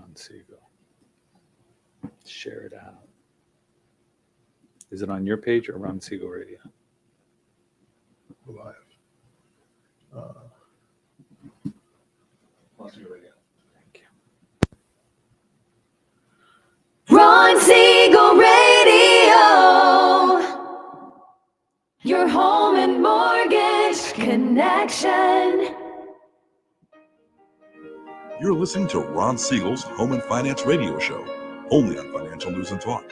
Ron Siegel. Share it out. Is it on your page or Ron Siegel Radio? Live. Ron Siegel Radio. Thank you. Ron Siegel Radio, your home and mortgage connection. You're listening to Ron Siegel's Home and Finance Radio Show, only on Financial News and Talk.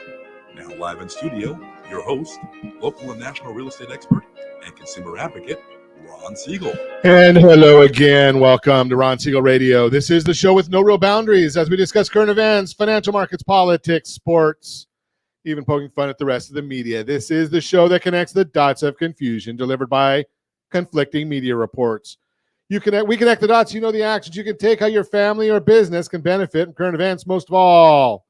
Now live in studio, your host, local and national real estate expert and consumer advocate, Ron Siegel. And hello again. Welcome to Ron Siegel Radio. This is the show with no real boundaries as we discuss current events, financial markets, politics, sports, even poking fun at the rest of the media. This is the show that connects the dots of confusion delivered by conflicting media reports. We connect the dots. You know the actions you can take, how your family or business can benefit from current events. Most of all,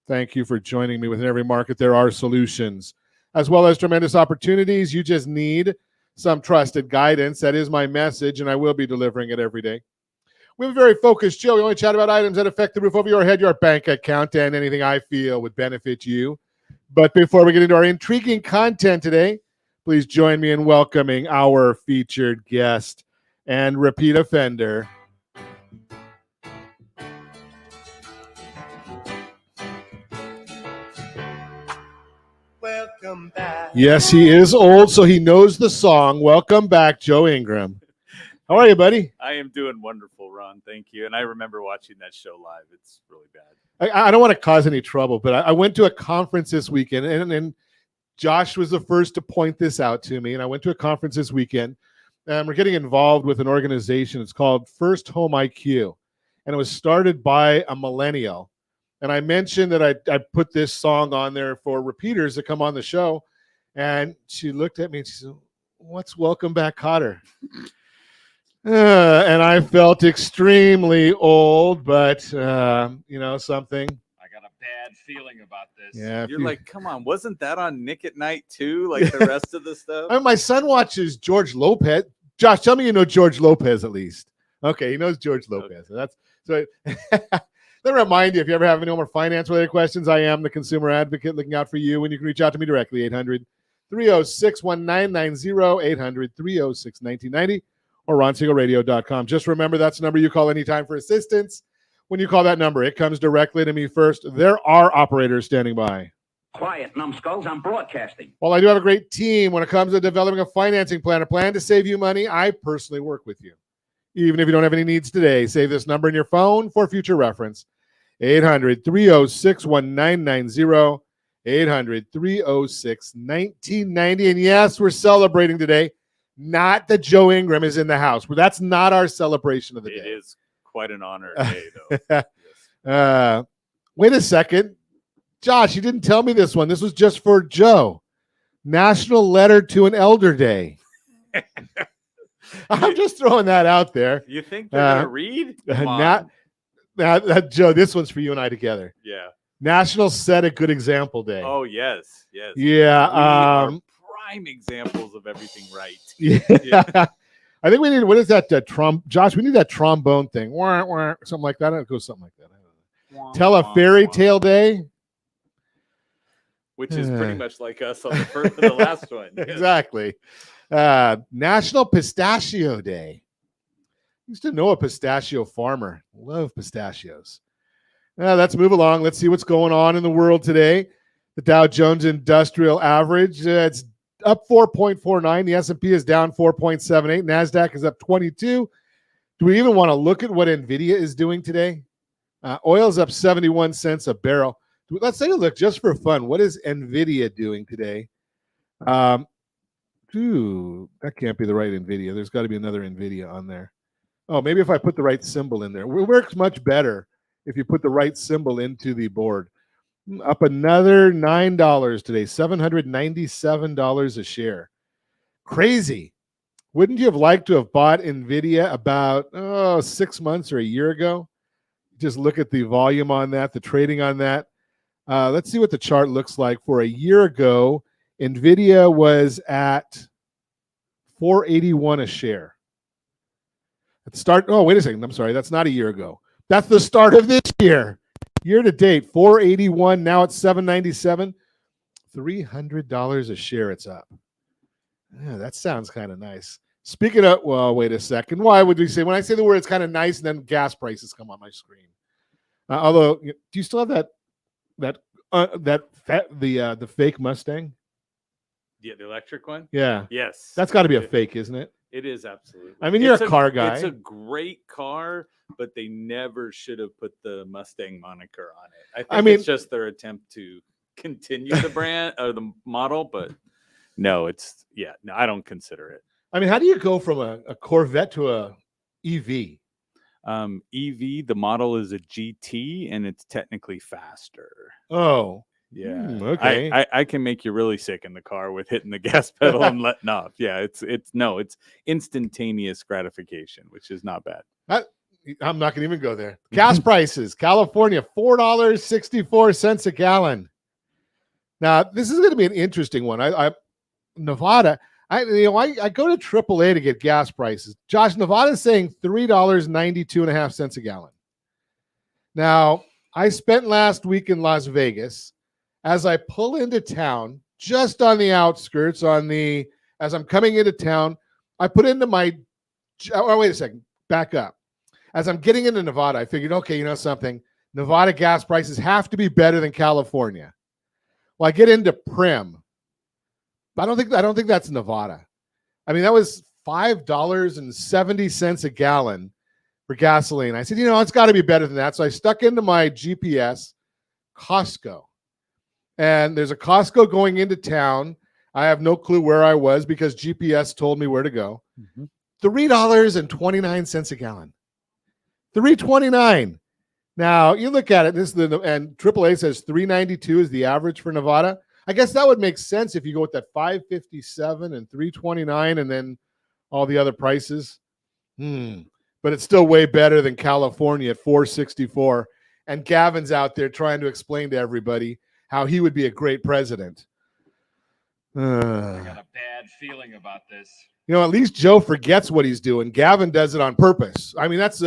thank you for joining me. Within every market, there are solutions, as well as tremendous opportunities. You just need some trusted guidance. That is my message, and I will be delivering it every day. We have a very focused show. We only chat about items that affect the roof over your head, your bank account, and anything I feel would benefit you. But before we get into our intriguing content today, please join me in welcoming our featured guest and repeat offender, welcome back. Yes, he is old, so he knows the song. Welcome back, Joe Ingram. How are you, buddy? I am doing wonderful, Ron. Thank you. And I remember watching that show live. It's really bad. I don't want to cause any trouble, but I went to a conference this weekend, and Josh was the first to point this out to me. And I went to a conference this weekend, and we're getting involved with an organization. It's called First Home IQ, and it was started by a millennial. And I mentioned that I put this song on there for repeaters to come on the show, and she looked at me and she said, "What's Welcome Back, Cotter?" And I felt extremely old, but something. I got a bad feeling about this. Yeah, You're like, come on, wasn't that on Nick at Night too? Like the rest of the stuff? My son watches George Lopez. Josh, tell me you know George Lopez at least. Okay, he knows George Lopez. Okay. That's so. Let me remind you, if you ever have any more finance-related questions, I am the consumer advocate looking out for you, and you can reach out to me directly, 800-306-1990, 800-306-1990, or ronsiegelradio.com. Just remember, that's the number you call anytime for assistance. When you call that number, it comes directly to me first. There are operators standing by. Quiet, numbskulls, I'm broadcasting. While I do have a great team when it comes to developing a financing plan, a plan to save you money, I personally work with you. Even if you don't have any needs today, save this number in your phone for future reference. 800-306-1990, 800-306-1990. And yes, we're celebrating today. Not that Joe Ingram is in the house. That's not our celebration of the day. It is quite an honor day, though. Yes. Wait a second. Josh, you didn't tell me this one. This was just for Joe. National Letter to an Elder Day. I'm just throwing that out there. You think they're going to read? Joe, this one's for you and I together. Yeah. National Set a Good Example Day. Oh, yes. Yes. Yeah. Prime examples of everything right. Yeah. I think we need, what is that? Josh, we need that trombone thing. Something like that. It goes something like that. I don't know. Tell a Fairy Tale Day. Which is pretty much like us on the last one. Yes. Exactly. National Pistachio Day. Used to know a pistachio farmer. Love pistachios. Let's move along. Let's see what's going on in the world today. The Dow Jones Industrial Average, it's up 4.49. The S&P is down 4.78. NASDAQ is up 22. Do we even want to look at what NVIDIA is doing today? Oil's up 71 cents a barrel. Let's take a look just for fun. What is NVIDIA doing today? That can't be the right NVIDIA. There's got to be another NVIDIA on there. Oh, maybe if I put the right symbol in there. It works much better if you put the right symbol into the board. Up another $9 today, $797 a share. Crazy. Wouldn't you have liked to have bought NVIDIA about 6 months or a year ago? Just look at the volume on that, the trading on that. Let's see what the chart looks like. For a year ago, NVIDIA was at $481 a share. At the start, wait a second. I'm sorry. That's not a year ago. That's the start of this year. Year to date, $481. Now it's $797. $300 a share. It's up. Yeah, that sounds kind of nice. Speaking of, well, wait a second. Why would we say when I say the word it's kind of nice, and then gas prices come on my screen? Although, do you still have the fake Mustang? Yeah, the electric one. Yeah, Yes, that's got to be a fake, isn't it? It is absolutely. I mean, you're a car guy. It's a great car, but they never should have put the Mustang moniker on it. I think it's just their attempt to continue the brand or the model, but no, I don't consider it. I mean, how do you go from a Corvette to a EV? EV, the model is a GT, and it's technically faster. Oh, yeah. Okay. I can make you really sick in the car with hitting the gas pedal and letting off. Yeah, it's instantaneous gratification, which is not bad. I'm not going to even go there. Gas prices, California, $4.64 a gallon. Now, this is going to be an interesting one. Nevada, I go to AAA to get gas prices. Josh, Nevada's saying $3.92.5 a gallon. Now, I spent last week in Las Vegas. As I pull into town, just on the outskirts, as I'm coming into town, I put into my, wait a second, back up. As I'm getting into Nevada, I figured, okay, you know something? Nevada gas prices have to be better than California. Well, I get into Prim. I don't think that's Nevada. I mean, that was $5.70 a gallon for gasoline. I said, it's got to be better than that. So I stuck into my GPS, Costco. And there's a Costco going into town. I have no clue where I was because GPS told me where to go. Mm-hmm. $3.29 a gallon. $3.29. Now you look at it. And AAA says $3.92 is the average for Nevada. I guess that would make sense if you go with that $5.57 and $3.29 and then all the other prices. But it's still way better than California at $4.64. And Gavin's out there trying to explain to everybody how he would be a great president. I got a bad feeling about this. At least Joe forgets what he's doing. Gavin does it on purpose. I mean, that's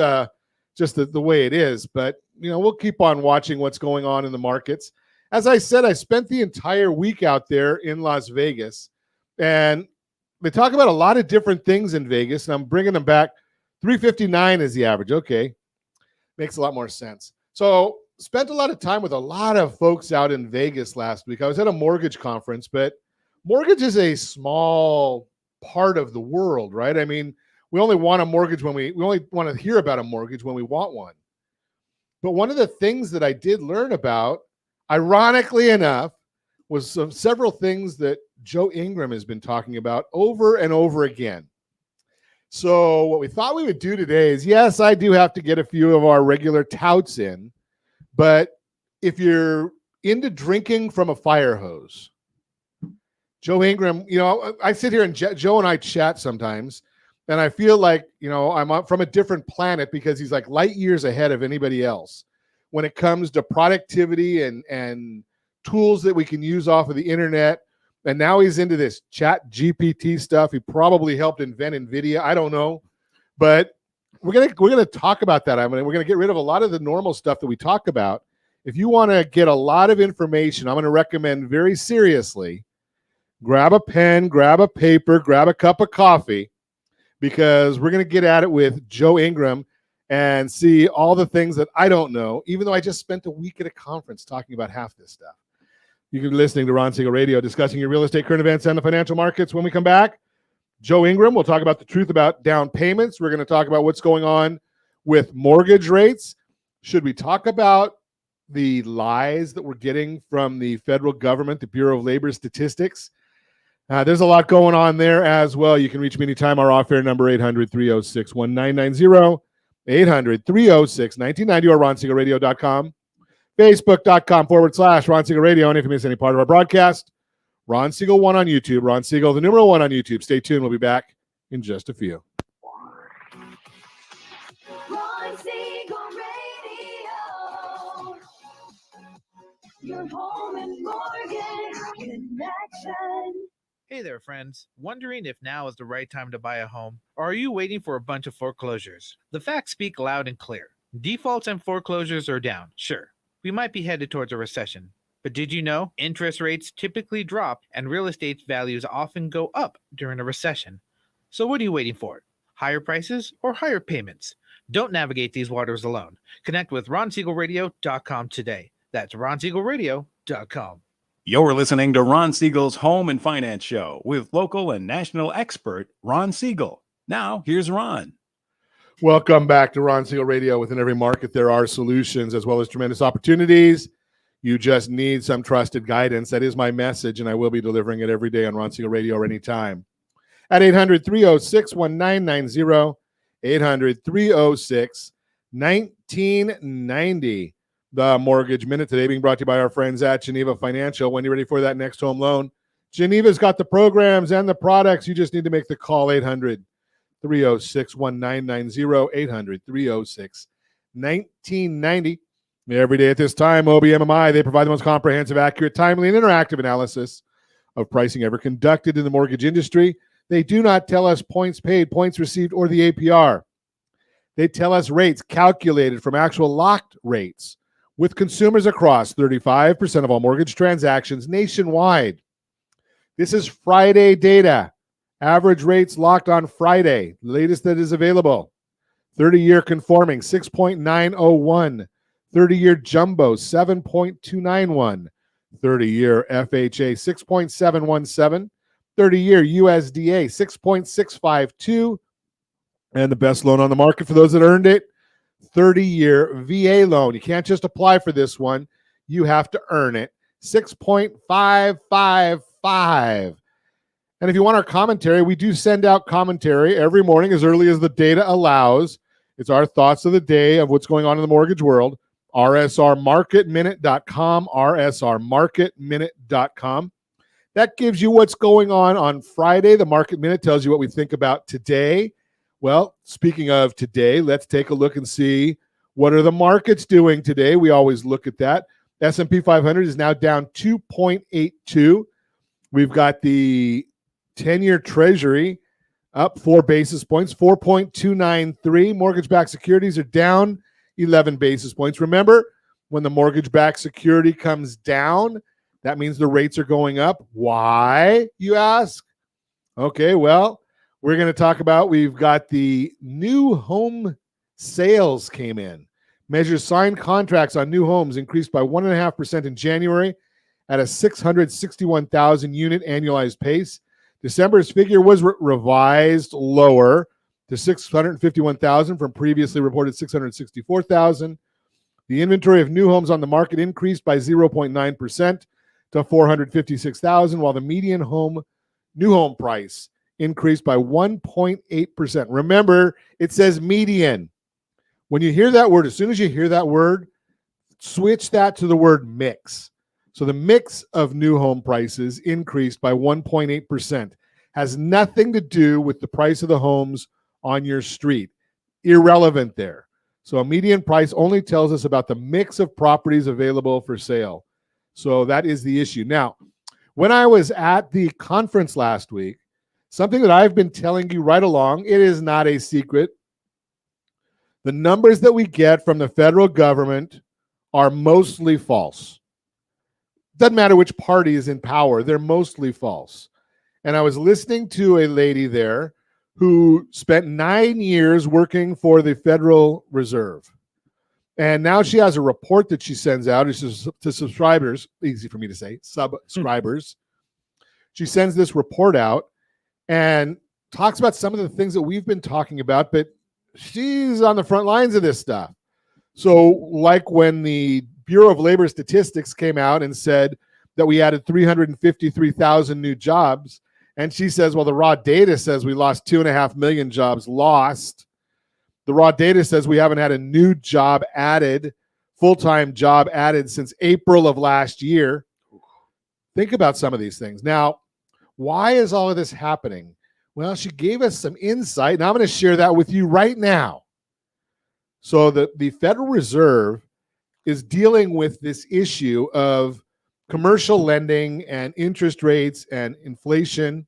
just the way it is. But, we'll keep on watching what's going on in the markets. As I said, I spent the entire week out there in Las Vegas. And they talk about a lot of different things in Vegas. And I'm bringing them back. 359 is the average. Okay. Makes a lot more sense. So, spent a lot of time with a lot of folks out in Vegas last week. I was at a mortgage conference, but mortgage is a small part of the world, right? I mean, we only want a mortgage we only want to hear about a mortgage when we want one. But one of the things that I did learn about, ironically enough, was several things that Joe Ingram has been talking about over and over again. So what we thought we would do today is, yes, I do have to get a few of our regular touts in. But if you're into drinking from a fire hose, Joe Ingram, I sit here and Joe and I chat sometimes, and I feel like, I'm from a different planet because he's like light years ahead of anybody else when it comes to productivity and tools that we can use off of the internet. And now he's into this chat GPT stuff. He probably helped invent NVIDIA. I don't know, but we're gonna talk about that. We're gonna get rid of a lot of the normal stuff that we talk about. If you want to get a lot of information, I'm going to recommend very seriously, grab a pen, grab a paper, grab a cup of coffee, because we're going to get at it with Joe Ingram and see all the things that I don't know, even though I just spent a week at a conference talking about half this stuff. You can be listening to Ron Siegel Radio, discussing your real estate, current events, and the financial markets. When we come back, Joe Ingram will talk about the truth about down payments. We're going to talk about what's going on with mortgage rates. Should we talk about the lies that we're getting from the federal government, the Bureau of Labor Statistics? There's a lot going on there as well. You can reach me anytime. Our off-air number, 800-306-1990, 800-306-1990, or RonSiegelRadio.com, Facebook.com/Ron Siegel Radio. And if you miss any part of our broadcast, Ron Siegel 1 on YouTube. Ron Siegel, the numeral 1 on YouTube. Stay tuned. We'll be back in just a few. Ron Siegel Radio. Your home and mortgage connection. Hey there, friends. Wondering if now is the right time to buy a home? Or are you waiting for a bunch of foreclosures? The facts speak loud and clear. Defaults and foreclosures are down, sure. we might be headed towards a recession. But did you know interest rates typically drop and real estate values often go up during a recession? So what are you waiting for? Higher prices or higher payments? Don't navigate these waters alone. Connect with RonSiegelRadio.com today. That's RonSiegelRadio.com. You're listening to Ron Siegel's Home and Finance Show with local and national expert Ron Siegel. Now, here's Ron. Welcome back to Ron Siegel Radio. Within every market, there are solutions as well as tremendous opportunities. You just need some trusted guidance. That is my message, and I will be delivering it every day on Ron Siegel Radio or anytime. At 800-306-1990, 800-306-1990. The Mortgage Minute today being brought to you by our friends at Geneva Financial. When you're ready for that next home loan, Geneva's got the programs and the products. You just need to make the call, 800-306-1990, 800-306-1990. Every day at this time, OBMMI, they provide the most comprehensive, accurate, timely, and interactive analysis of pricing ever conducted in the mortgage industry. They do not tell us points paid, points received, or the APR. They tell us rates calculated from actual locked rates with consumers across 35% of all mortgage transactions nationwide. This is Friday data. Average rates locked on Friday, latest that is available. 30-year conforming, 6.901. 30-year jumbo, 7.291. 30-year FHA, 6.717. 30-year USDA, 6.652. And the best loan on the market for those that earned it, 30-year VA loan. You can't just apply for this one. You have to earn it, 6.555. And if you want our commentary, we do send out commentary every morning as early as the data allows. It's our thoughts of the day of what's going on in the mortgage world. rsrmarketminute.com, rsrmarketminute.com. That gives you what's going on Friday. The Market Minute tells you what we think about today. Well, speaking of today, let's take a look and see what are the markets doing today. We always look at that. S&P 500 is now down 2.82. We've got the 10-year Treasury up 4 basis points, 4.293. Mortgage-backed securities are down 11 basis points. Remember, when the mortgage-backed security comes down, that means the rates are going up. Why, you ask? Okay, well, we're going to talk about, we've got the new home sales came in. Measures signed contracts on new homes increased by 1.5% in January at a 661,000 unit annualized pace. December's figure was revised lower to 651,000 from previously reported 664,000. The inventory of new homes on the market increased by 0.9% to 456,000, while the median new home price increased by 1.8%. Remember, it says median. When you hear that word, as soon as you hear that word, switch that to the word mix. So the mix of new home prices increased by 1.8%. Has nothing to do with the price of the homes on your street. Irrelevant there. So a median price only tells us about the mix of properties available for sale. So that is the issue. Now, when I was at the conference last week, something that I've been telling you right along, it is not a secret. The numbers that we get from the federal government are mostly false. Doesn't matter which party is in power, they're mostly false. And I was listening to a lady there who spent 9 years working for the Federal Reserve. And now she has a report that she sends out to subscribers, easy for me to say, subscribers. She sends this report out and talks about some of the things that we've been talking about, but she's on the front lines of this stuff. So like when the Bureau of Labor Statistics came out and said that we added 353,000 new jobs, and she says, well, the raw data says we lost 2.5 million jobs lost. The raw data says we haven't had a new job added, full-time job added since April of last year. Think about some of these things. Now, why is all of this happening? Well, she gave us some insight, and I'm going to share that with you right now. So the Federal Reserve is dealing with this issue of commercial lending and interest rates and inflation,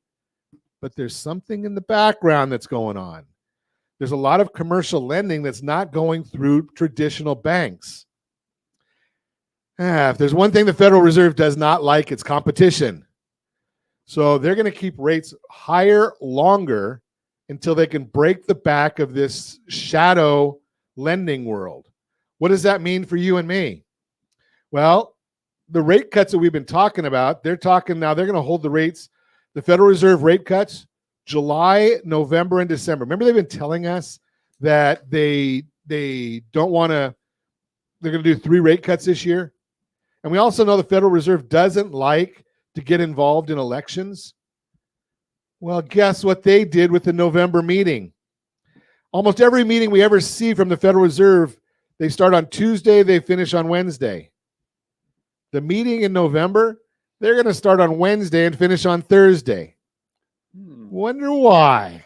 but there's something in the background that's going on. There's a lot of commercial lending that's not going through traditional banks. If there's one thing the Federal Reserve does not like, it's competition. So they're going to keep rates higher longer until they can break the back of this shadow lending world. What does that mean for you and me? Well, the rate cuts that we've been talking about, they're talking now, they're going to hold the rates, the Federal Reserve rate cuts, July, November, and December. Remember, they've been telling us that they don't want to, they're going to do 3 rate cuts this year. And we also know the Federal Reserve doesn't like to get involved in elections. Well, guess what they did with the November meeting? Almost every meeting we ever see from the Federal Reserve, they start on Tuesday, they finish on Wednesday. The meeting in November, they're going to start on Wednesday and finish on Thursday. Wonder why.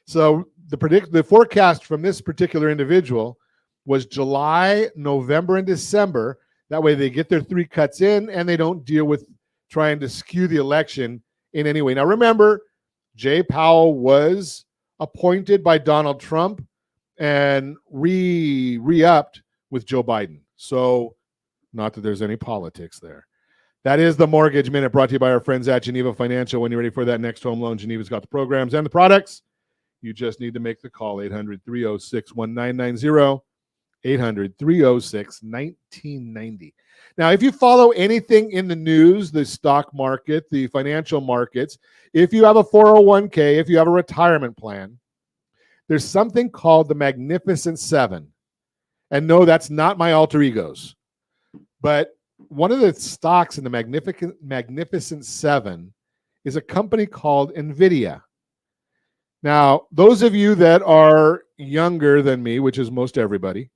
So the forecast from this particular individual was July, November, and December. That way they get their 3 cuts in and they don't deal with trying to skew the election in any way. Now remember, Jay Powell was appointed by Donald Trump and re-upped with Joe Biden. So not that there's any politics there. That is the Mortgage Minute, brought to you by our friends at Geneva Financial. When you're ready for that next home loan, Geneva's got the programs and the products. You just need to make the call, 800-306-1990, 800-306-1990. Now, if you follow anything in the news, the stock market, the financial markets, if you have a 401k, if you have a retirement plan, there's something called the Magnificent Seven. And no, that's not my alter egos. But one of the stocks in the Magnificent Seven is a company called NVIDIA. Now, those of you that are younger than me, which is most everybody,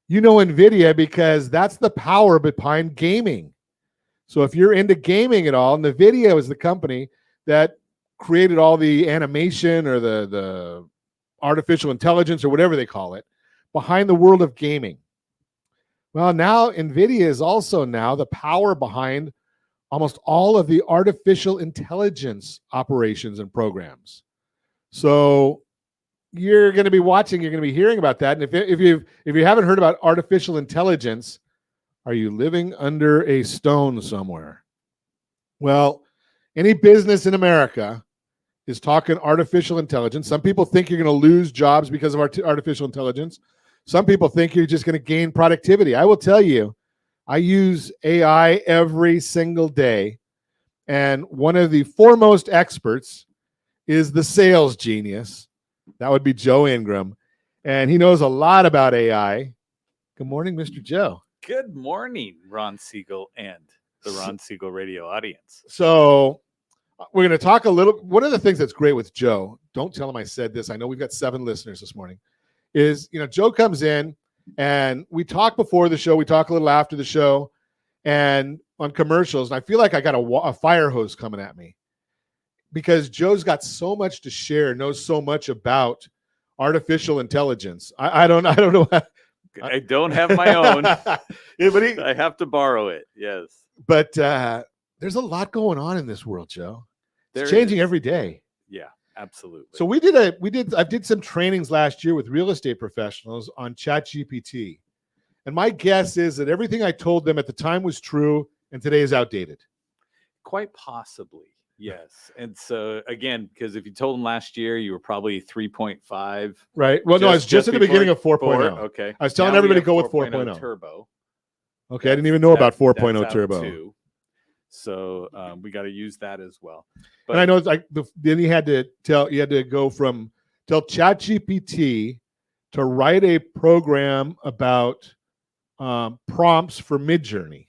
you know NVIDIA because that's the power behind gaming. So if you're into gaming at all, NVIDIA is the company that created all the animation or the artificial intelligence or whatever they call it behind the world of gaming. Well, now NVIDIA is also now the power behind almost all of the artificial intelligence operations and programs. So you're going to be watching, you're going to be hearing about that. And if you haven't heard about artificial intelligence, are you living under a stone somewhere? Well, any business in America is talking artificial intelligence. Some people think you're going to lose jobs because of artificial intelligence. Some people think you're just going to gain productivity. I will tell you, I use AI every single day. And one of the foremost experts is the sales genius. That would be Joe Ingram. And he knows a lot about AI. Good morning, Mr. Joe. Good morning, Ron Siegel and the Ron Siegel radio audience. So we're going to talk a little. One of the things that's great with Joe, don't tell him I said this. I know we've got 7 listeners this morning. Is, Joe comes in and we talk before the show, we talk a little after the show, and on commercials, and I feel like I got a fire hose coming at me because Joe's got so much to share, knows so much about artificial intelligence. I don't know. I don't have my own. Yeah, but I have to borrow it. Yes. But there's a lot going on in this world, Joe. It's changing every day. Yeah. Absolutely. So I did some trainings last year with real estate professionals on ChatGPT. And my guess is that everything I told them at the time was true and today is outdated. Quite possibly. Yes. And so again, because if you told them last year, you were probably 3.5. Right. Well, no, I was just at the beginning of 4.0. Okay. I was telling everybody to go with 4.0 turbo. Okay. I didn't even know about 4.0 turbo. Too. So we got to use that as well. But, and I know it's like then you had to tell ChatGPT to write a program about prompts for Midjourney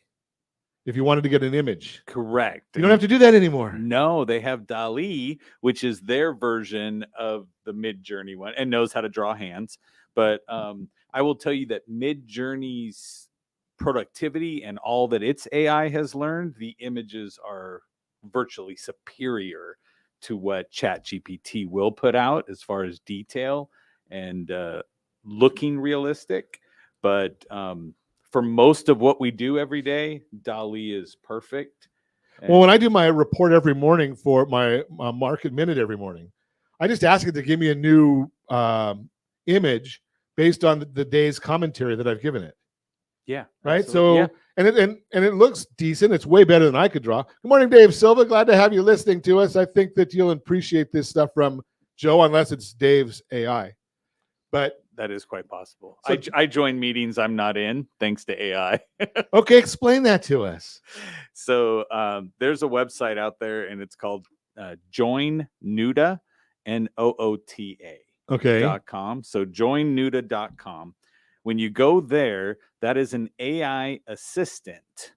if you wanted to get an image. Correct. You don't have to do that anymore. No, they have DALL-E, which is their version of the Midjourney one and knows how to draw hands. But I will tell you that Midjourney's productivity and all that its AI has learned, the images are virtually superior to what ChatGPT will put out as far as detail and looking realistic. But for most of what we do every day, DALL-E is perfect. Well, when I do my report every morning for my Market Minute every morning, I just ask it to give me a new image based on the day's commentary that I've given it. Yeah. Right. absolutely. So and it looks decent. It's way better than I could draw. Good morning, Dave Silva. Glad to have you listening to us. I think that you'll appreciate this stuff from Joe, unless it's Dave's AI. But that is quite possible. So- I join meetings I'm not in thanks to AI. okay, explain that to us. So there's a website out there, and it's called joinnuda, NOOTA. Okay. .com. So joinnuda.com. When you go there, that is an AI assistant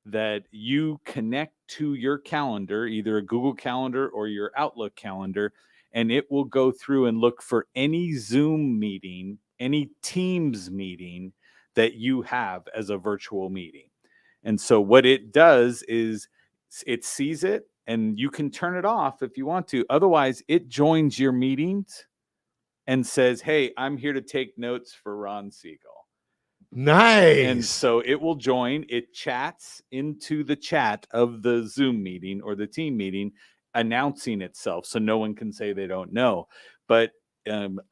that you connect to your calendar, either a Google Calendar or your Outlook calendar, and it will go through and look for any Zoom meeting, any Teams meeting that you have as a virtual meeting. And so what it does is it sees it, and you can turn it off if you want to. Otherwise, it joins your meetings and says, hey, I'm here to take notes for Ron Siegel. Nice. And so it will join, it chats into the chat of the Zoom meeting or the team meeting, announcing itself so no one can say they don't know. But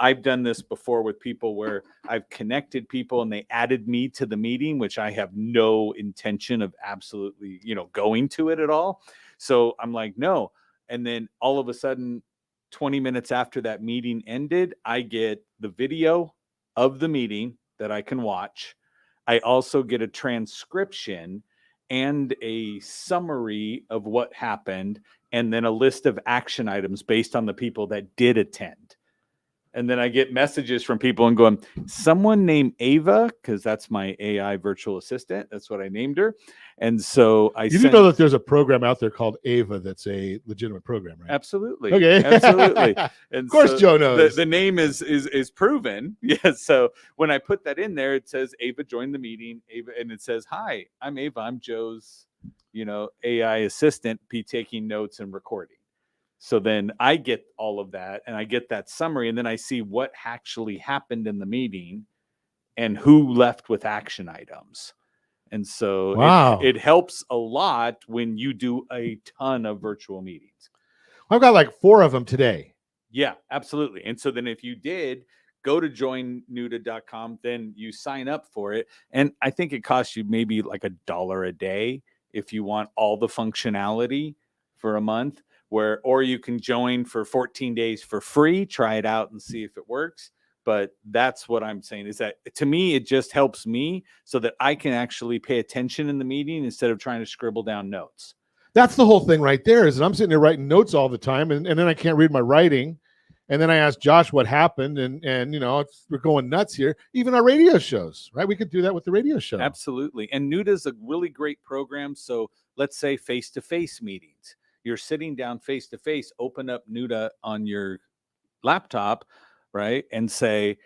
I've done this before with people where I've connected people and they added me to the meeting, which I have no intention of absolutely, going to it at all. So I'm like, no. And then all of a sudden, 20 minutes after that meeting ended, I get the video of the meeting that I can watch. I also get a transcription and a summary of what happened, and then a list of action items based on the people that did attend. And then I get messages from people and going, someone named Ava, because that's my AI virtual assistant. That's what I named her. And so you do know that there's a program out there called Ava that's a legitimate program, right? Absolutely. Okay. Absolutely. And of course, Joe knows. The name is proven. Yeah. So when I put that in there, it says Ava joined the meeting. Ava, and it says, hi, I'm Ava. I'm Joe's, AI assistant, be taking notes and recording. So then I get all of that, and I get that summary, and then I see what actually happened in the meeting and who left with action items. And so wow. it helps a lot when you do a ton of virtual meetings. I've got like 4 of them today. Yeah, absolutely. And so then if you did go to joinnuda.com, then you sign up for it. And I think it costs you maybe like $1 a day if you want all the functionality for a month, or you can join for 14 days for free, try it out and see if it works. But that's what I'm saying, is that to me, it just helps me so that I can actually pay attention in the meeting instead of trying to scribble down notes. That's the whole thing right there, is that I'm sitting there writing notes all the time, and then I can't read my writing. And then I asked Josh what happened, and we're going nuts here. Even our radio shows, right? We could do that with the radio show. Absolutely. And Nuda's a really great program. So let's say face-to-face meetings. You're sitting down face-to-face, open up Nuda on your laptop, right? And say,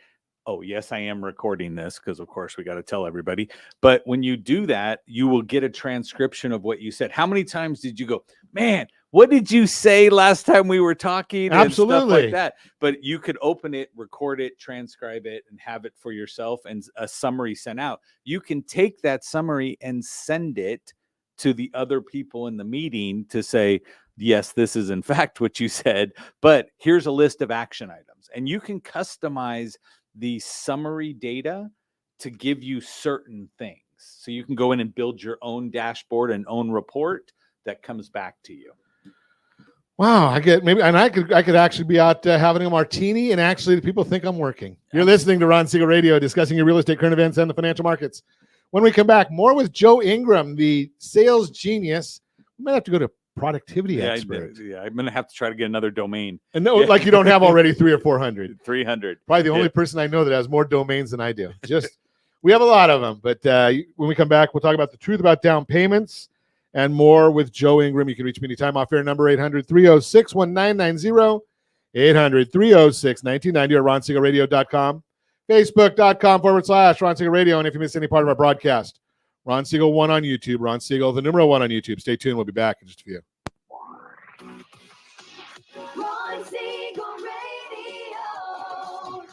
oh, yes, I am recording this, because of course we got to tell everybody. But when you do that, you will get a transcription of what you said. How many times did you go, man, what did you say last time we were talking? Absolutely. And stuff like that. But you could open it, record it, transcribe it, and have it for yourself, and a summary sent out. You can take that summary and send it to the other people in the meeting to say, yes, this is in fact what you said, but here's a list of action items. And you can customize the summary data to give you certain things. So you can go in and build your own dashboard and own report that comes back to you. Wow, I could actually be out having a martini, and actually the people think I'm working. You're listening to Ron Siegel Radio, discussing your real estate, current events, and the financial markets. When we come back, more with Joe Ingram, the sales genius. We might have to go to productivity expert. I'm going to have to try to get another domain. And no, like you don't have already 300 or 400. 300. Probably the only person I know that has more domains than I do. We have a lot of them. But when we come back, we'll talk about the truth about down payments and more with Joe Ingram. You can reach me anytime. Off air number 800-306-1990, 800-306-1990, or RonSiegelRadio.com, Facebook.com/Ron Siegel Radio. And if you miss any part of our broadcast, Ron Siegel 1 on YouTube, Ron Siegel, the number 1 on YouTube. Stay tuned. We'll be back in just a few. Ron Siegel Radio.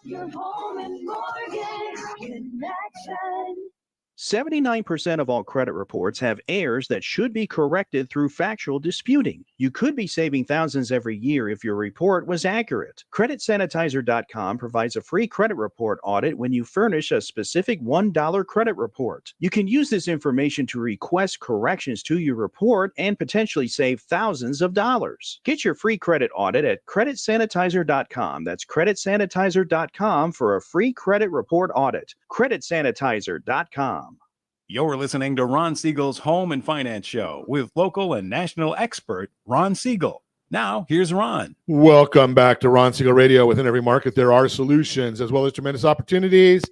Your home and mortgage connection. 79% of all credit reports have errors that should be corrected through factual disputing. You could be saving thousands every year if your report was accurate. CreditSanitizer.com provides a free credit report audit when you furnish a specific $1 credit report. You can use this information to request corrections to your report and potentially save thousands of dollars. Get your free credit audit at CreditSanitizer.com. That's CreditSanitizer.com for a free credit report audit. CreditSanitizer.com. You're listening to Ron Siegel's Home and Finance Show with local and national expert Ron Siegel. Now, here's Ron. Welcome back to Ron Siegel Radio. Within every market, there are solutions as well as tremendous opportunities.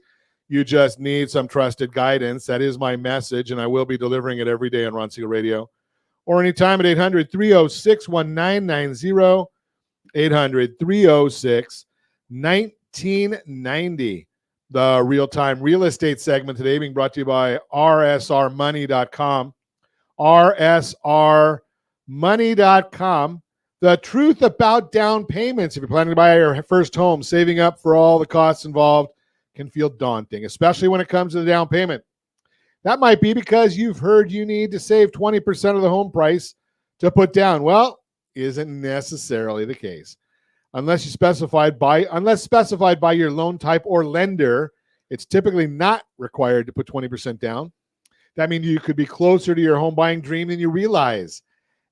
You just need some trusted guidance. That is my message, and I will be delivering it every day on Ron Siegel Radio or anytime at 800-306-1990, 800-306-1990. The real-time real estate segment today being brought to you by rsrmoney.com. rsrmoney.com. The truth about down payments. If you're planning to buy your first home, saving up for all the costs involved can feel daunting, especially when it comes to the down payment. That might be because you've heard you need to save 20% of the home price to put down. Well, isn't necessarily the case. Unless specified by your loan type or lender, it's typically not required to put 20% down. That means you could be closer to your home buying dream than you realize.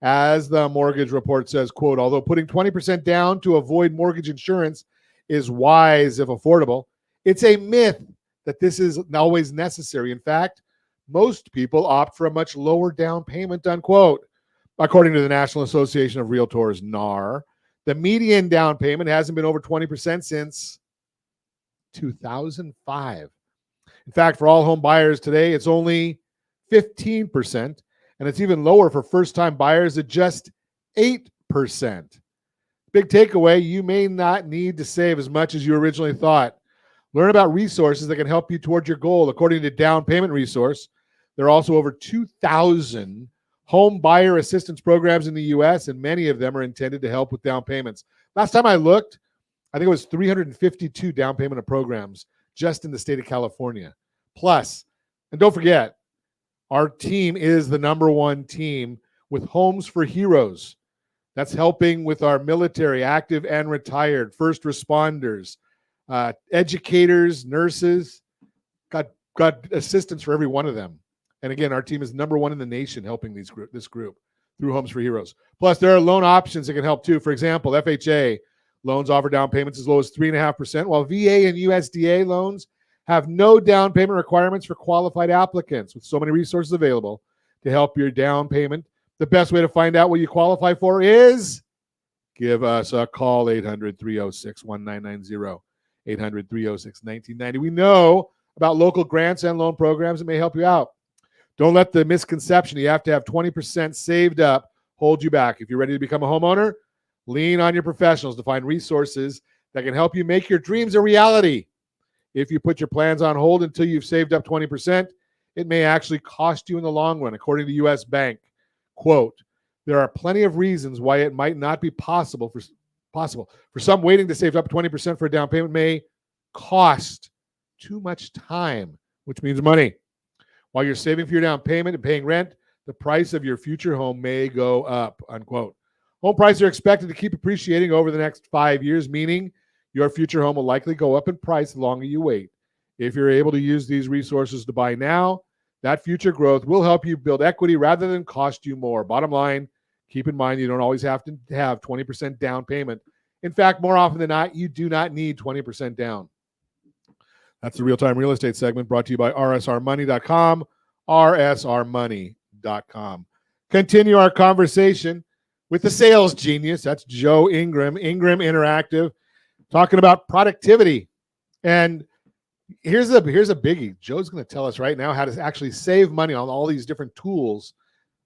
As the mortgage report says, quote, although putting 20% down to avoid mortgage insurance is wise if affordable, it's a myth that this is always necessary. In fact, most people opt for a much lower down payment, unquote. According to the National Association of Realtors, NAR, the median down payment hasn't been over 20% since 2005. In fact, for all home buyers today, it's only 15%, and it's even lower for first-time buyers at just 8%. Big takeaway, you may not need to save as much as you originally thought. Learn about resources that can help you toward your goal. According to Down Payment Resource, there are also over 2,000 home buyer assistance programs in the U.S., and many of them are intended to help with down payments. Last time I looked, I think it was 352 down payment programs just in the state of California. Plus, and don't forget, our team is the #1 team with Homes for Heroes. That's helping with our military, active and retired, first responders, educators, nurses. Got assistance for every one of them. And again, our team is #1 in the nation helping this group through Homes for Heroes. Plus, there are loan options that can help too. For example, FHA loans offer down payments as low as 3.5%, while VA and USDA loans have no down payment requirements for qualified applicants. With so many resources available to help your down payment, the best way to find out what you qualify for is give us a call, 800-306-1990, 800-306-1990. We know about local grants and loan programs that may help you out. Don't let the misconception you have to have 20% saved up hold you back. If you're ready to become a homeowner, lean on your professionals to find resources that can help you make your dreams a reality. If you put your plans on hold until you've saved up 20%, it may actually cost you in the long run. According to U.S. Bank, quote, there are plenty of reasons why it might not be possible. For some, waiting to save up 20% for a down payment may cost too much time, which means money. While you're saving for your down payment and paying rent, the price of your future home may go up, unquote. Home prices are expected to keep appreciating over the next 5 years, meaning your future home will likely go up in price the longer you wait. If you're able to use these resources to buy now, that future growth will help you build equity rather than cost you more. Bottom line, keep in mind you don't always have to have 20% down payment. In fact, more often than not, you do not need 20% down. That's the real-time real estate segment brought to you by rsrmoney.com, rsrmoney.com. Continue our conversation with the sales genius. That's Joe Ingram, Ingram Interactive, talking about productivity. And here's a biggie. Joe's going to tell us right now how to actually save money on all these different tools,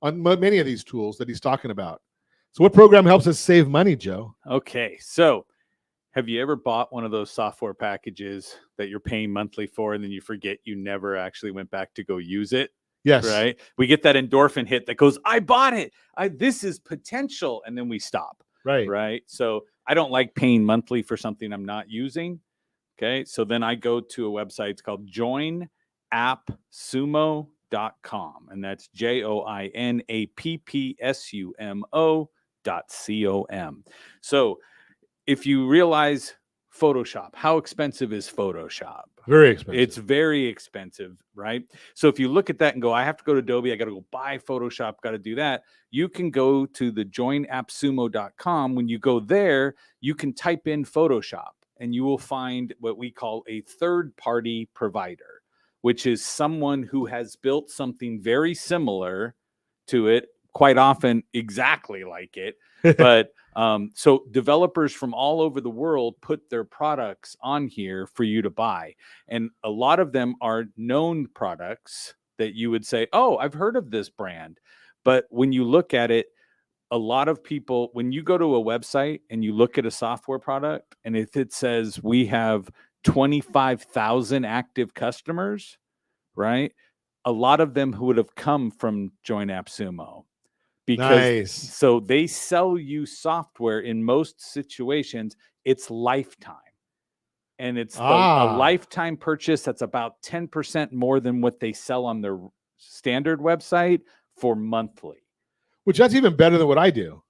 on many of these tools that he's talking about. So what program helps us save money, Joe? Okay, so have you ever bought one of those software packages that you're paying monthly for and then you forget you never actually went back to go use it? Yes. Right? We get that endorphin hit that goes, I bought it. This is potential. And then we stop. Right. Right. So I don't like paying monthly for something I'm not using. Okay. So then I go to a website. It's called joinedm.com. joinappsumo.com, and that's joinappsumo.com. So if you realize Photoshop, how expensive is Photoshop? Very expensive. It's very expensive, right? So if you look at that and go, I have to go to Adobe, I got to go buy Photoshop, got to do that. You can go to the joinappsumo.com. When you go there, you can type in Photoshop and you will find what we call a third-party provider, which is someone who has built something very similar to it, quite often exactly like it. But so developers from all over the world put their products on here for you to buy. And a lot of them are known products that you would say, oh, I've heard of this brand. But when you look at it, a lot of people, when you go to a website and you look at a software product, and if it says we have 25,000 active customers, right? A lot of them who would have come from Join AppSumo. Because so they sell you software in most situations, it's lifetime. And it's a lifetime purchase that's about 10% more than what they sell on their standard website for monthly. Which that's even better than what I do.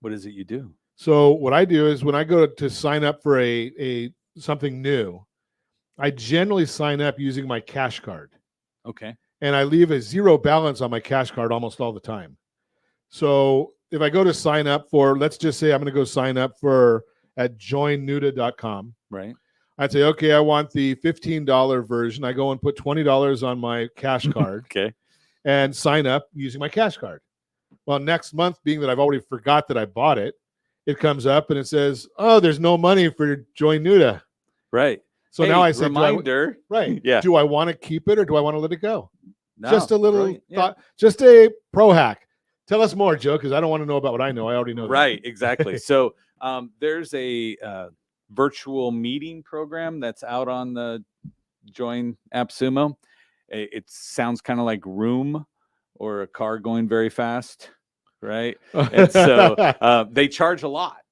What is it you do? So what I do is when I go to sign up for a something new, I generally sign up using my cash card. Okay. And I leave a zero balance on my cash card almost all the time. So if I go to sign up for, let's just say I'm going to go sign up for at joinnuda.com. Right. I'd say, okay, I want the $15 version. I go and put $20 on my cash card. Okay. And sign up using my cash card. Well, next month, being that I've already forgot that I bought it, it comes up and it says, oh, there's no money for Join Nuda. Right. So now I say, reminder. Right. Yeah. Do I want to keep it or do I want to let it go? No, just a little brilliant. thought, just a pro hack. Tell us more, Joe, because I don't want to know about what I know. I already know. Right, exactly. So there's a virtual meeting program that's out on the Join AppSumo. It sounds kind of like Room or a car going very fast, right? And so they charge a lot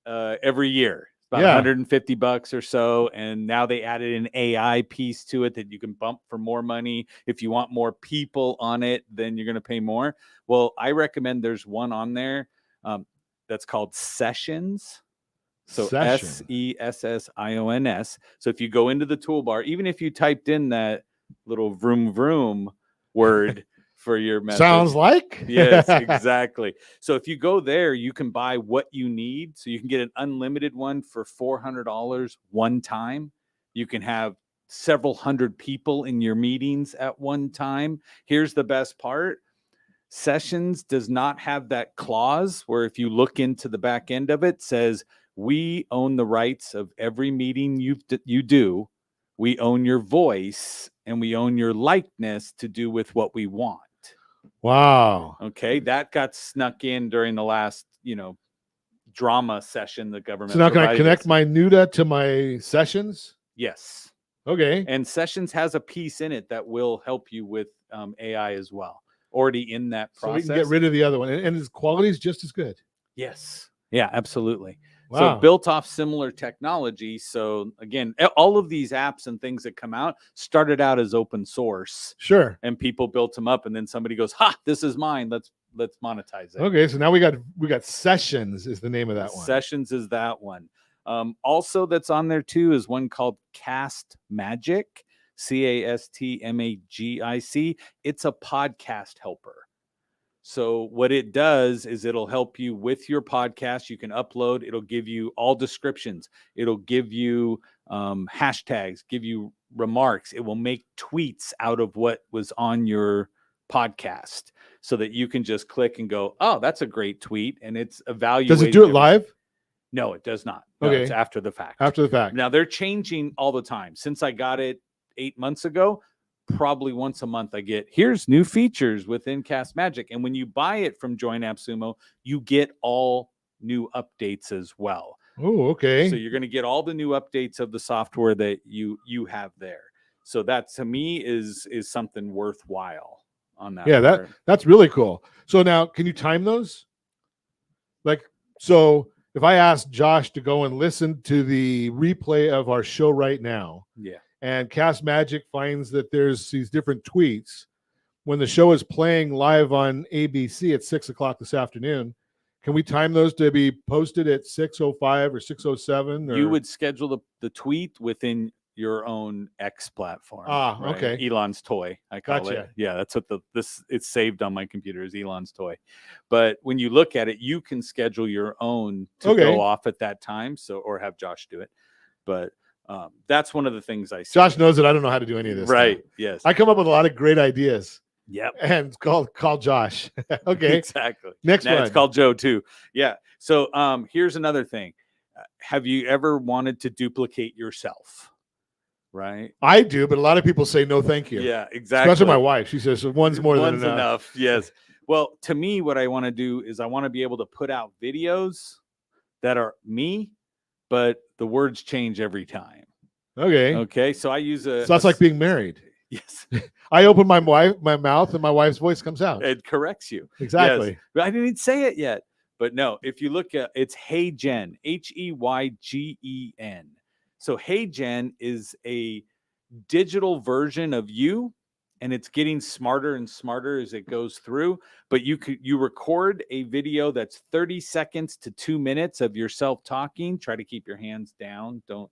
every year. About $150 or so. And now they added an AI piece to it that you can bump for more money. If you want more people on it, then you're going to pay more. Well, I recommend there's one on there that's called Sessions. So SESSIONS. So if you go into the toolbar, even if you typed in that little vroom vroom word for your message. Sounds like? Yes, exactly. So if you go there, you can buy what you need. So you can get an unlimited one for $400 one time. You can have several hundred people in your meetings at one time. Here's the best part. Sessions does not have that clause where if you look into the back end of it, says, we own the rights of every meeting you do. We own your voice and we own your likeness to do with what we want. Wow. Okay, that got snuck in during the last, drama session the government. So now can I connect my Nuda to my Sessions? Yes. Okay. And Sessions has a piece in it that will help you with AI as well. Already in that process. So we can get rid of the other one, and its quality is just as good. Yes. Yeah, absolutely. Wow. So built off similar technology. So again, all of these apps and things that come out started out as open source. Sure. And people built them up, and then somebody goes, "Ha, this is mine. Let's monetize it." Okay, so now we got Sessions is the name of that one. Sessions is that one. Also, that's on there too is one called Cast Magic, CASTMAGIC. It's a podcast helper. So what it does is it'll help you with your podcast. You can upload. It'll give you all descriptions. It'll give you hashtags, give you remarks. It will make tweets out of what was on your podcast so that you can just click and go, oh, that's a great tweet. And it's evaluating. Does it do it live? No, it does not. No, Okay. It's after the fact. After the fact. Now they're changing all the time. Since I got it 8 months ago, probably once a month I get, here's new features within Cast Magic. And when you buy it from Join AppSumo, you get all new updates as well. Oh, okay. So you're going to get all the new updates of the software that you have there. So that to me is something worthwhile on that. Yeah, that's really cool. So now can you time those? Like, so if I ask Josh to go and listen to the replay of our show right now, yeah, and Cast Magic finds that there's these different tweets when the show is playing live on ABC at 6 o'clock this afternoon. Can we time those to be posted at 6:05 or 6:07? You would schedule the tweet within your own X platform. Right? Okay. Elon's toy, I call Gotcha. it. Yeah, that's what it's saved on my computer is Elon's toy. But when you look at it, you can schedule your own to go off at that time. or have Josh do it. But that's one of the things I see. Josh knows that I don't know how to do any of this. Right. Stuff. Yes. I come up with a lot of great ideas. Yep. And call Josh. Okay. Exactly. Next one. It's called Joe too. Yeah. So here's another thing. Have you ever wanted to duplicate yourself? Right. I do, but a lot of people say no, thank you. Yeah, exactly. Especially my wife. She says one's more than enough. Yes. Well, to me, what I want to do is I want to be able to put out videos that are me, but the words change every time. Okay. Okay. So I use So that's like being married. Yes. I open my mouth and my wife's voice comes out. It corrects you. Exactly. Yes. But I didn't say it yet. But no, if you look at it's Hey Jen, HEYGEN. So Hey Jen is a digital version of you, and it's getting smarter and smarter as it goes through. But you record a video that's 30 seconds to 2 minutes of yourself talking. Try to keep your hands down. Don't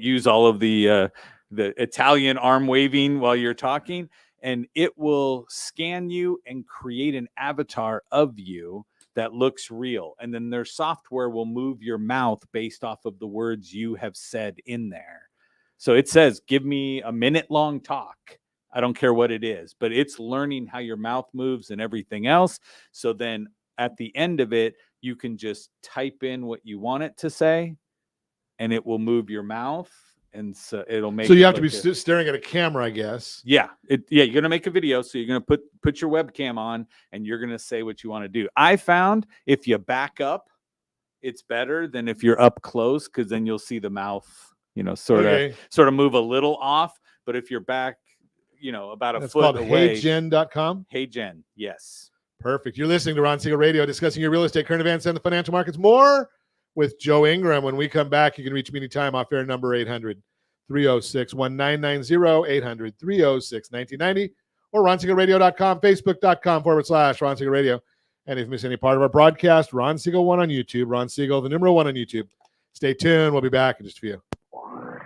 use all of the Italian arm waving while you're talking, and it will scan you and create an avatar of you that looks real. And then their software will move your mouth based off of the words you have said in there. So it says, give me a minute-long talk. I don't care what it is, but it's learning how your mouth moves and everything else. So then at the end of it, you can just type in what you want it to say, and it will move your mouth. And so it'll make. So you have to be staring at a camera, I guess. Yeah, you're gonna make a video, so you're gonna put your webcam on, and you're gonna say what you want to do. I found if you back up, it's better than if you're up close, because then you'll see the mouth, sort of move a little off. But if you're back, about a foot away. HeyGen.com. Hey Jen, yes. Perfect. You're listening to Ron Siegel Radio, discussing your real estate, current events, and the financial markets. More with Joe Ingram. When we come back, you can reach me anytime off air number 800-306-1990, 800-306-1990, or RonSiegelRadio.com, Facebook.com/Ron Siegel Radio. And if you miss any part of our broadcast, Ron Siegel 1 on YouTube, Ron Siegel, the number 1 on YouTube. Stay tuned. We'll be back in just a few. Ron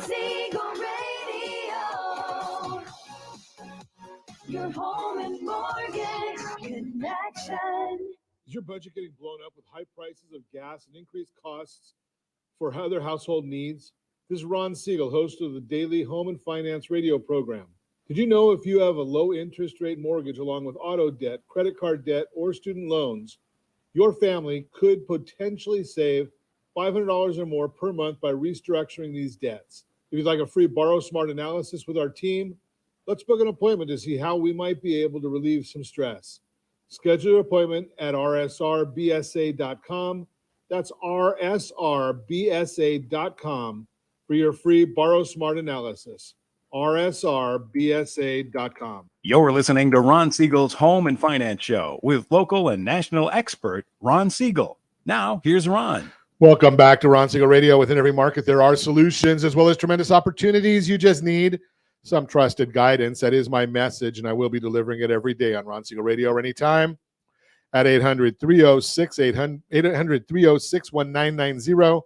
Siegel Radio. Your home and mortgage connection. Is your budget getting blown up with high prices of gas and increased costs for other household needs? This is Ron Siegel, host of the daily home and finance radio program. Did you know if you have a low interest rate mortgage along with auto debt, credit card debt, or student loans, your family could potentially save $500 or more per month by restructuring these debts? If you'd like a free Borrow Smart analysis with our team, let's book an appointment to see how we might be able to relieve some stress. Schedule your appointment at rsrbsa.com. That's rsrbsa.com for your free Borrow Smart analysis. rsrbsa.com. You're listening to Ron Siegel's Home and Finance Show with local and national expert Ron Siegel. Now, here's Ron. Welcome back to Ron Siegel Radio. Within every market, there are solutions as well as tremendous opportunities. You just need some trusted guidance. That is my message, and I will be delivering it every day on Ron Siegel Radio or anytime at 800-306-1990,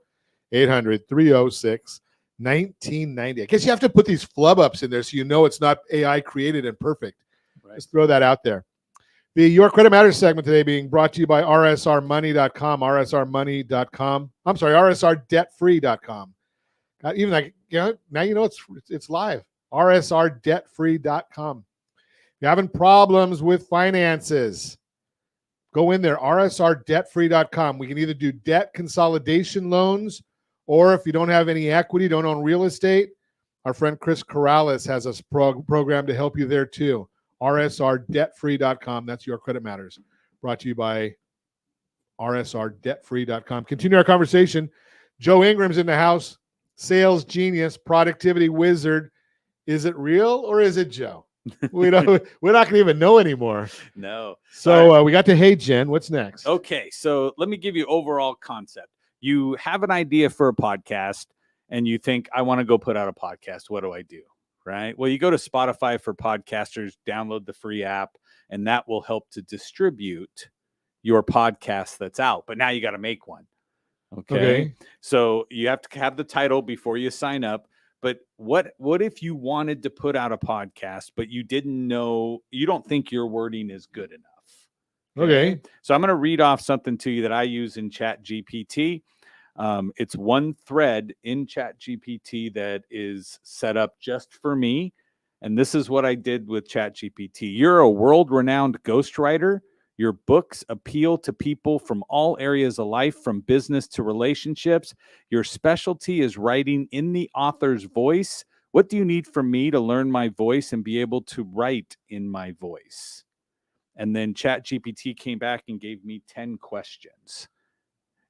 800-306-1990. I guess you have to put these flub ups in there so you know it's not AI created and perfect. Right. Let's throw that out there. The Your Credit Matters segment today being brought to you by rsrmoney.com, rsrmoney.com. I'm sorry, rsrdebtfree.com. Even like, now you know it's live. rsrdebtfree.com. If you're having problems with finances, go in there, rsrdebtfree.com. We can either do debt consolidation loans, or if you don't have any equity, don't own real estate, our friend Chris Corrales has a program to help you there too. rsrdebtfree.com. That's Your Credit Matters. Brought to you by rsrdebtfree.com. Continue our conversation. Joe Ingram's in the house. Sales genius, productivity wizard. Is it real or is it Joe? We're not going to even know anymore. No. So we got to Hey Jen. What's next? Okay. So let me give you overall concept. You have an idea for a podcast, and you think, I want to go put out a podcast. What do I do? Right? Well, you go to Spotify for podcasters, download the free app, and that will help to distribute your podcast that's out. But now you got to make one. Okay. So you have to have the title before you sign up. But what if you wanted to put out a podcast, but you didn't know, you don't think your wording is good enough? Okay. So I'm going to read off something to you that I use in Chat GPT. It's one thread in Chat GPT that is set up just for me. And this is what I did with Chat GPT. You're a world-renowned ghostwriter. Your books appeal to people from all areas of life, from business to relationships. Your specialty is writing in the author's voice. What do you need from me to learn my voice and be able to write in my voice? And then ChatGPT came back and gave me 10 questions.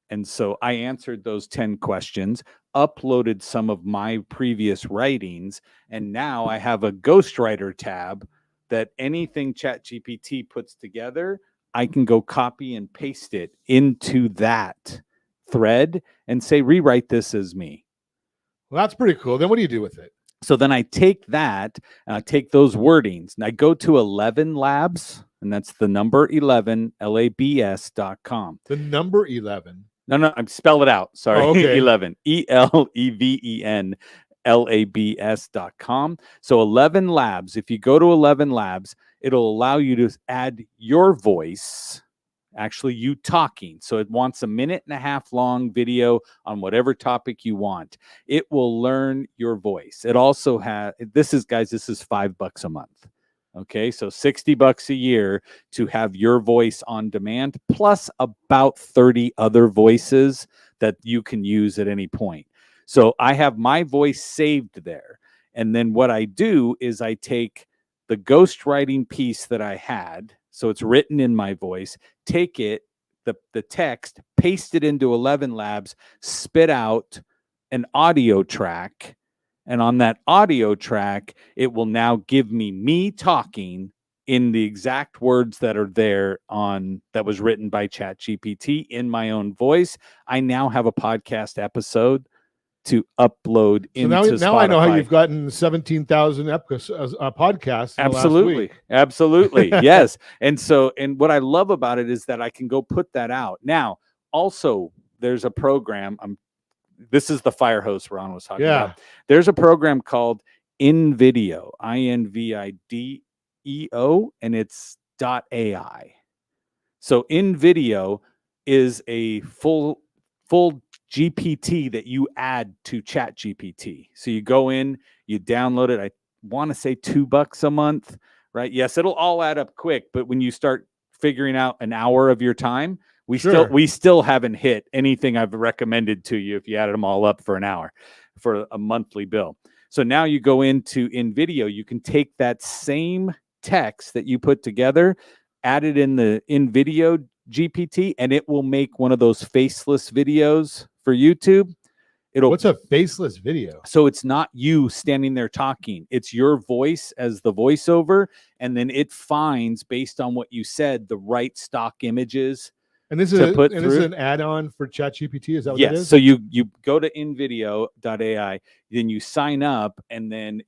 And so I answered those 10 questions, uploaded some of my previous writings, and now I have a ghostwriter tab that anything ChatGPT puts together, I can go copy and paste it into that thread and say, rewrite this as me. Well, that's pretty cool. Then what do you do with it? So then I take that, take those wordings, and I go to 11 Labs, and that's the number 11, labs.com. The number 11. No, I'm spell it out. Sorry. Oh, okay. 11, ELEVEN, labs.com. So 11 Labs, if you go to 11 Labs, it'll allow you to add your voice, actually you talking. So it wants a 1.5-minute long video on whatever topic you want. It will learn your voice. It also has, this is $5 a month. Okay, so $60 a year to have your voice on demand, plus about 30 other voices that you can use at any point. So I have my voice saved there. And then what I do is I take the ghostwriting piece that I had, so it's written in my voice, take it, the text, paste it into 11 Labs, spit out an audio track. And on that audio track, it will now give me talking in the exact words that are there that was written by ChatGPT in my own voice. I now have a podcast episode to upload into Spotify. Now I know how you've gotten 17,000 podcasts. Absolutely. Yes. And what I love about it is that I can go put that out. Now, also, there's a program. This is the fire hose Ron was talking about. There's a program called InVideo, INVIDEO, and it's .ai. So InVideo is a full GPT that you add to ChatGPT. So you go in, you download it. I want to say $2 a month, right? Yes, it'll all add up quick, but when you start figuring out an hour of your time, we still haven't hit anything I've recommended to you if you added them all up for an hour for a monthly bill. So now you go into InVideo, you can take that same text that you put together, add it in the InVideo GPT, and it will make one of those faceless videos for YouTube. What's a faceless video? So it's not you standing there talking. It's your voice as the voiceover, and then it finds, based on what you said, the right stock images. And this is an add-on for ChatGPT. Is that what it is? So you go to invideo.ai, then you sign up, and then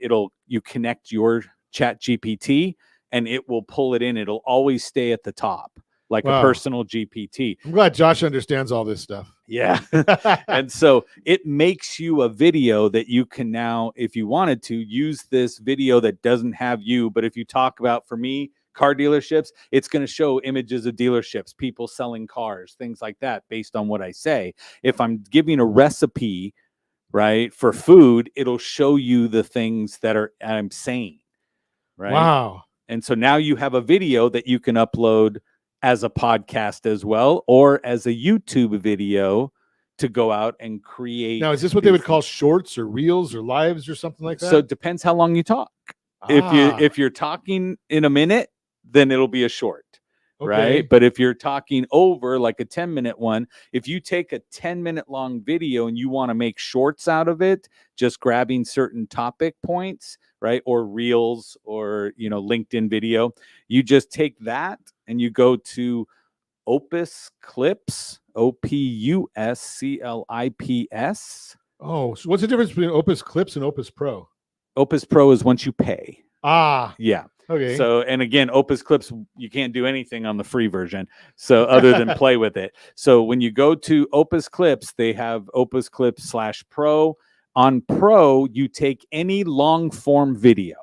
you connect your ChatGPT, and it will pull it in. It'll always stay at the top, like a personal GPT. I'm glad Josh understands all this stuff. Yeah. And so it makes you a video that you can now, if you wanted to, use this video that doesn't have you. But if you talk about, for me, car dealerships, it's going to show images of dealerships, people selling cars, things like that, based on what I say. If I'm giving a recipe, right, for food, it'll show you the things that I'm saying, right? Wow. And so now you have a video that you can upload as a podcast as well, or as a YouTube video to go out and create. Now, is this what they would call shorts or reels or lives or something like that? So it depends how long you talk. If you're talking in a minute, then it'll be a short, right? But if you're talking over like a 10-minute one, if you take a 10-minute long video and you want to make shorts out of it, just grabbing certain topic points, right? Or reels or, LinkedIn video, you just take that and you go to Opus Clips, OPUSCLIPS. Oh, so what's the difference between Opus Clips and Opus Pro? Opus Pro is once you pay. Yeah. Okay. So, and again, Opus Clips, you can't do anything on the free version. So other than play with it. So when you go to Opus Clips, they have Opus Clips /Pro. On Pro, you take any long form video.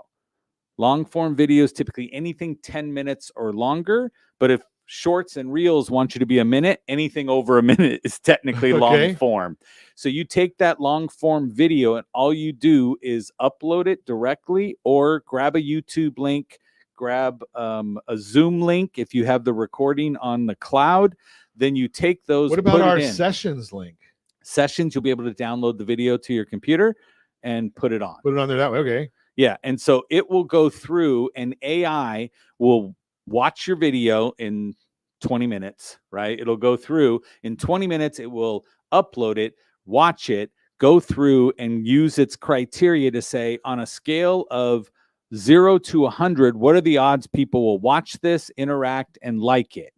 Long form videos, typically anything 10 minutes or longer. But if shorts and reels want you to be a minute, anything over a minute is technically long form. So you take that long form video and all you do is upload it directly or grab a YouTube link, grab a Zoom link if you have the recording on the cloud. Then you take those. What about our Sessions link? Sessions, you'll be able to download the video to your computer and put it on. Put it on there that way. Okay. Yeah. And so it will go through and AI will watch your video in 20 minutes, right? It'll go through in 20 minutes. It will upload it, watch it, go through and use its criteria to say on a scale of 0 to 100, what are the odds people will watch this, interact, and like it?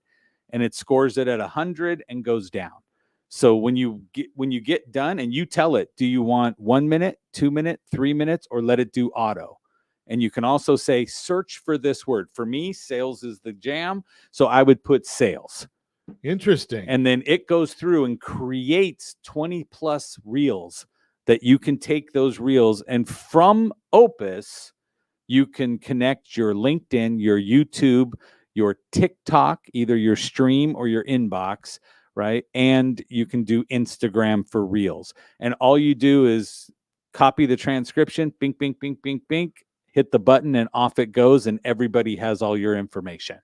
And it scores it at 100 and goes down. So when you get done and you tell it, do you want 1 minute, 2 minutes, 3 minutes, or let it do auto? And you can also say, search for this word. For me, sales is the jam. So I would put sales. Interesting. And then it goes through and creates 20 plus reels that you can take those reels. And from Opus, you can connect your LinkedIn, your YouTube, your TikTok, either your stream or your inbox, right? And you can do Instagram for reels. And all you do is copy the transcription, bink, bink, bink, bink, bink, hit the button and off it goes, and everybody has all your information.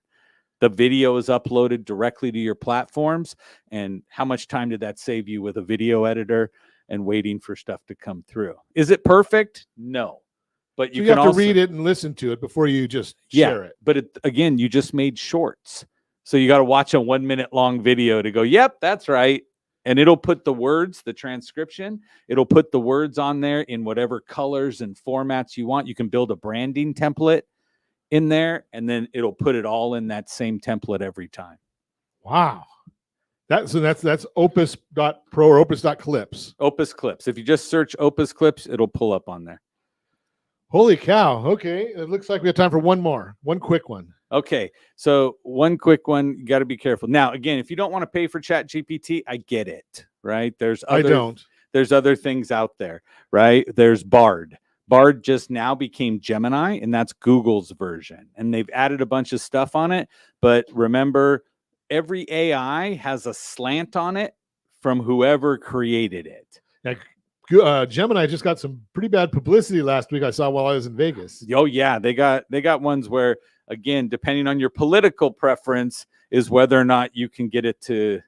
The video is uploaded directly to your platforms. And how much time did that save you with a video editor and waiting for stuff to come through? Is it perfect? No. But you have can to also read it and listen to it before you just share it. But again, you just made shorts. So you got to watch a 1 minute long video to go, yep, that's right. And it'll put the words, the transcription, it'll put the words on there in whatever colors and formats you want. You can build a branding template in there, and then it'll put it all in that same template every time. Wow. That's opus.pro or opus.clips. Opus Clips. If you just search Opus Clips, it'll pull up on there. Holy cow. Okay. It looks like we have time for one quick one. Okay. So one quick one, you got to be careful. Now, again, if you don't want to pay for ChatGPT, I get it, right? There's other things out there, right? There's Bard. Bard just now became Gemini, and that's Google's version. And they've added a bunch of stuff on it. But remember, every AI has a slant on it from whoever created it. Gemini just got some pretty bad publicity last week. I saw while I was in Vegas. Oh yeah, they got ones where, again, depending on your political preference, is whether or not you can get it to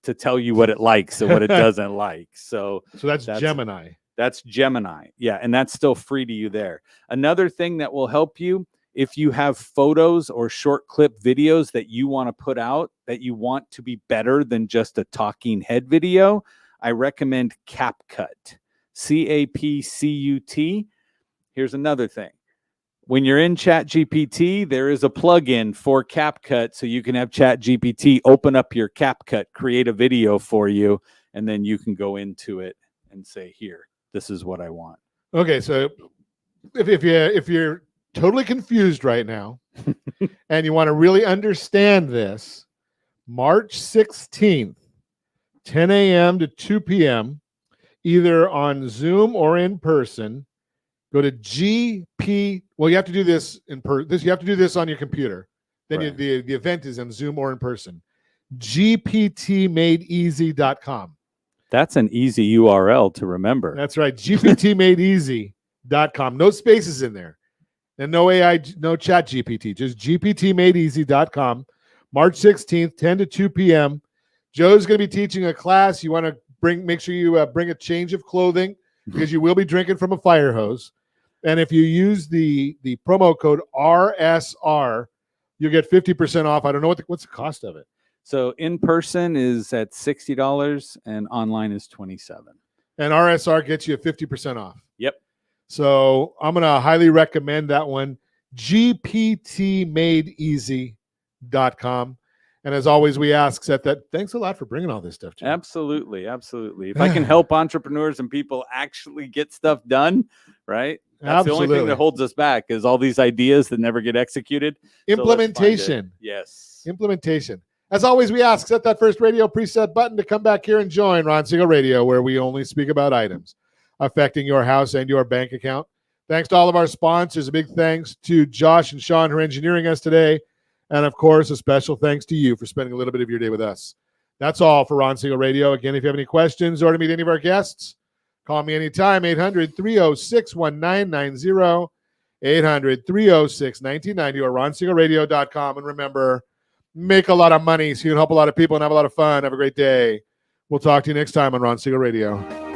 tell you what it likes and what it doesn't like. So that's Gemini. That's Gemini. Yeah, and that's still free to you there. Another thing that will help you, if you have photos or short clip videos that you want to put out that you want to be better than just a talking head video, I recommend CapCut. CapCut. Here's another thing. When you're in ChatGPT, there is a plugin for CapCut, so you can have ChatGPT open up your CapCut, create a video for you, and then you can go into it and say, here, this is what I want. Okay, so if you're totally confused right now and you want to really understand this, March 16th, 10 a.m. to 2 p.m., either on Zoom or in person, go to GP. Well, you have to do this in person. You have to do this on your computer. Then Right. the event is in Zoom or in person. GPTmadeeasy.com. That's an easy URL to remember. That's right. GPTmadeeasy.com. No spaces in there. And no AI, no chat GPT. Just GPTmadeeasy.com. March 16th, 10 to 2 p.m. Joe's going to be teaching a class. You want to make sure you bring a change of clothing because you will be drinking from a fire hose. And if you use the promo code RSR, you'll get 50% off. I don't know what's the cost of it. So in person is at $60 and online is $27. And RSR gets you 50% off. Yep. So I'm going to highly recommend that one. GPTmadeeasy.com. And as always, we ask, Seth, that thanks a lot for bringing all this stuff to you. Absolutely. If I can help entrepreneurs and people actually get stuff done, right? That's the only thing that holds us back is all these ideas that never get executed. Implementation. Yes. Implementation. As always, we ask, set that first radio preset button to come back here and join Ron Siegel Radio, where we only speak about items affecting your house and your bank account. Thanks to all of our sponsors. A big thanks to Josh and Sean, who are engineering us today. And, of course, a special thanks to you for spending a little bit of your day with us. That's all for Ron Siegel Radio. Again, if you have any questions or to meet any of our guests, call me anytime, 800-306-1990, 800-306-1990, or ronsiegelradio.com. And remember, make a lot of money so you can help a lot of people and have a lot of fun. Have a great day. We'll talk to you next time on Ron Siegel Radio.